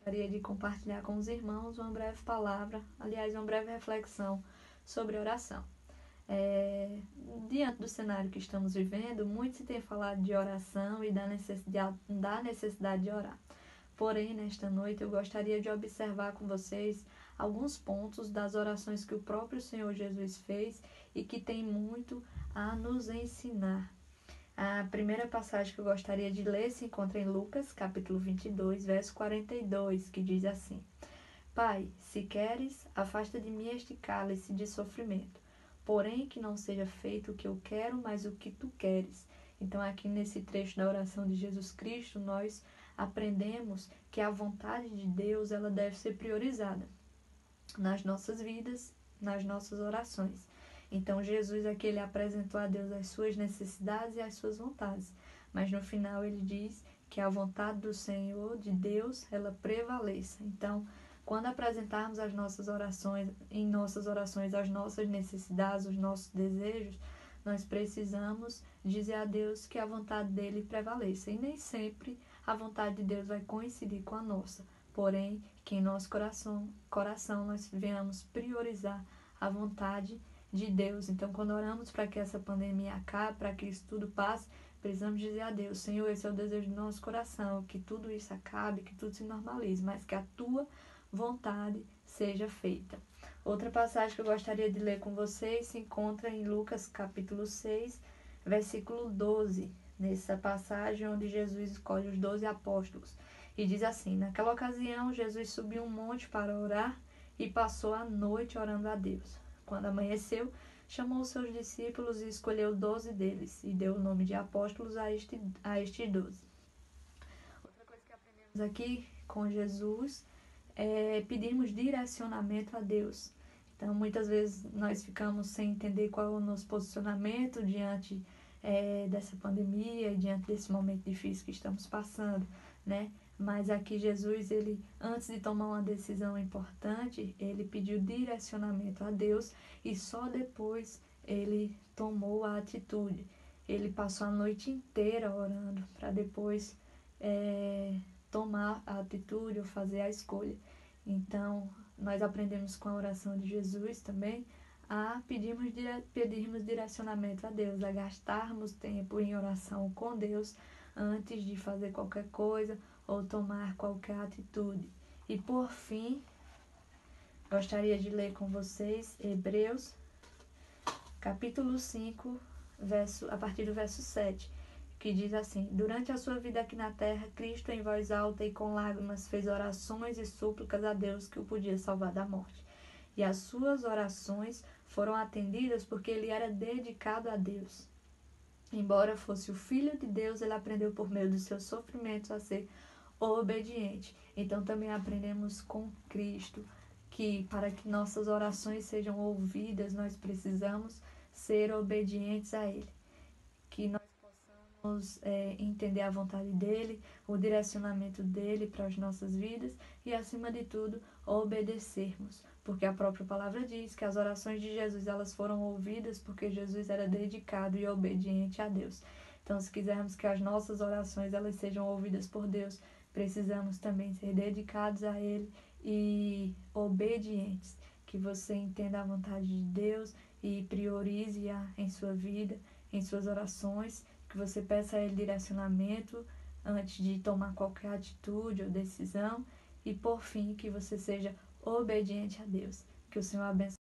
Gostaria de compartilhar com os irmãos uma breve palavra, aliás, uma breve reflexão sobre oração. Diante do cenário que estamos vivendo, muito se tem falado de oração e da necessidade de orar. Porém, nesta noite, eu gostaria de observar com vocês alguns pontos das orações que o próprio Senhor Jesus fez e que tem muito a nos ensinar. A primeira passagem que eu gostaria de ler se encontra em Lucas, capítulo 22, verso 42, que diz assim: Pai, se queres, afasta de mim este cálice de sofrimento, porém que não seja feito o que eu quero, mas o que tu queres. Então, aqui nesse trecho da oração de Jesus Cristo, nós aprendemos que a vontade de Deus ela deve ser priorizada nas nossas vidas, nas nossas orações. Então, Jesus aqui ele apresentou a Deus as suas necessidades e as suas vontades, mas no final ele diz que a vontade do Senhor, de Deus, ela prevaleça. Então, quando apresentarmos as nossas orações, em nossas orações as nossas necessidades, os nossos desejos, nós precisamos dizer a Deus que a vontade dele prevaleça. E nem sempre a vontade de Deus vai coincidir com a nossa. Porém, que em nosso coração nós venhamos priorizar a vontade de Deus. Então, quando oramos para que essa pandemia acabe, para que isso tudo passe, precisamos dizer a Deus: Senhor, esse é o desejo do nosso coração, que tudo isso acabe, que tudo se normalize, mas que a tua vontade seja feita. Outra passagem que eu gostaria de ler com vocês se encontra em Lucas capítulo 6, versículo 12, nessa passagem onde Jesus escolhe os 12 apóstolos. E diz assim: naquela ocasião, Jesus subiu um monte para orar e passou a noite orando a Deus. Quando amanheceu, chamou os seus discípulos e escolheu 12 deles, e deu o nome de apóstolos a estes 12. Outra coisa que aprendemos aqui com Jesus é pedirmos direcionamento a Deus. Então, muitas vezes nós ficamos sem entender qual é o nosso posicionamento diante dessa pandemia e diante desse momento difícil que estamos passando, né? Mas aqui Jesus, ele, antes de tomar uma decisão importante, ele pediu direcionamento a Deus e só depois ele tomou a atitude. Ele passou a noite inteira orando para depois tomar a atitude ou fazer a escolha. Então, nós aprendemos com a oração de Jesus também a pedirmos direcionamento a Deus, a gastarmos tempo em oração com Deus antes de fazer qualquer coisa ou tomar qualquer atitude. E por fim, gostaria de ler com vocês Hebreus, capítulo 5, a partir do verso 7, que diz assim: durante a sua vida aqui na terra, Cristo em voz alta e com lágrimas fez orações e súplicas a Deus que o podia salvar da morte. E as suas orações foram atendidas porque ele era dedicado a Deus. Embora fosse o Filho de Deus, ele aprendeu por meio dos seus sofrimentos a ser obediente. Então também aprendemos com Cristo que para que nossas orações sejam ouvidas, nós precisamos ser obedientes a Ele. Que nós possamos entender a vontade dEle, o direcionamento dEle para as nossas vidas e, acima de tudo, obedecermos. Porque a própria palavra diz que as orações de Jesus elas foram ouvidas porque Jesus era dedicado e obediente a Deus. Então, se quisermos que as nossas orações elas sejam ouvidas por Deus, precisamos também ser dedicados a Ele e obedientes. Que você entenda a vontade de Deus e priorize-a em sua vida, em suas orações, que você peça a Ele direcionamento antes de tomar qualquer atitude ou decisão e, por fim, que você seja obediente a Deus. Que o Senhor abençoe.